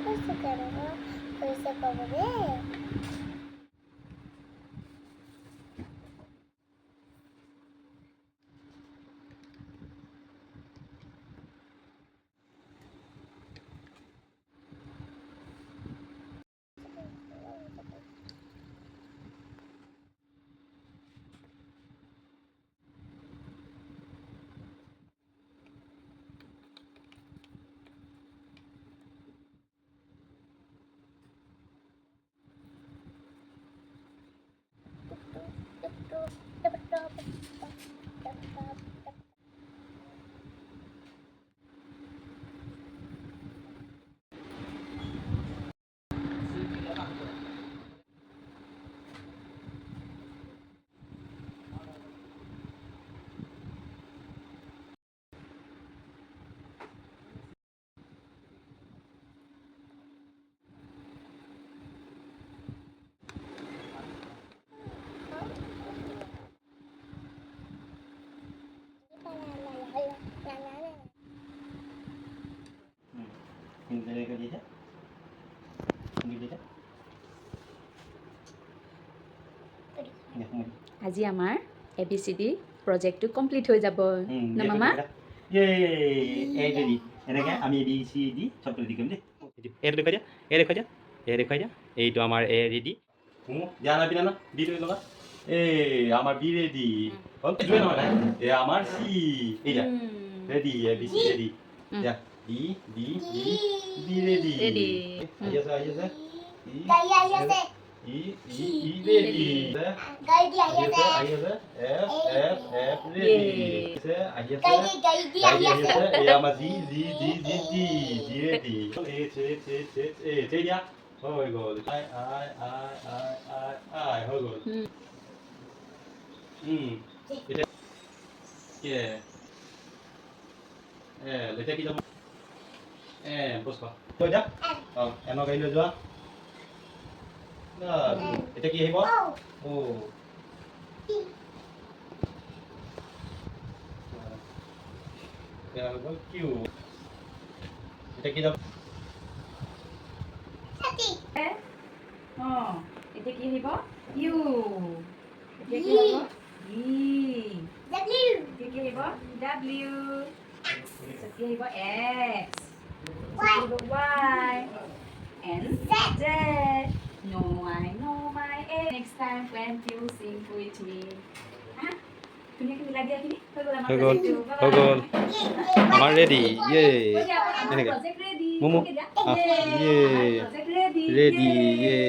কৈছোঁ কেনেকুৱা হৈছে ক'ব দেই। আজি আমাৰ ABCD প্ৰজেক্টটো কমপ্লিট হৈ যাব না মামা? এনেকৈ আমি ABCD চবটো লিখিম দেই। এইটো দেখুৱাই দিয়া, এই দেখুৱাই দিয়া, এই দেখুৱাই দিয়া। এইটো আমাৰ A ৰেডি। দিয়া নাই পিনা ন বি লৈ ল'বা। এই আমাৰ বি ৰেডি হ'ল নহয় এই আমাৰ চি এইয়া ৰেডি ABC ৰেডি দিয়া D D D D ready ready আহি আছে গাড়ী আহি আছে ই ই ই ৰেডি গাড়ী দি আহি আছে আহি আছে এফ এফ এফ ৰেডি আহি আছে গাড়ী দি আহি আছে এই আমাৰ জি জি জি জি জি জি ৰেডি এ দিয়া হৈ গ'ল আই আই আই আই আই আই হৈ গ'ল এটা এতিয়া কি যাব বস্তা থৈ দিয়া এনক আহি লৈ যোৱা এতিয়া কি আহিব কিউ এতিয়া কি যাব এতিয়া কি আহিব? ইউ। এতিয়া কি হ'ব? ই। এতিয়া কি আহিব? ডাব্লিউ। এতিয়া কি আহিব? এক্স। এতিয়া কি আহিব? Y. And Z. No my A. Next time when you sing with me. ধুনীয়াকৈ মিলাই দিয়া এইখিনি। হৈ গ'ল হৈ গ'ল আমাৰ ৰেডি ইয়ে এনেকৈ প্ৰজেক্ট ৰেডি। মোমো ইয়ে প্ৰজেক্ট ৰেডি। ৰেডি ইয়ে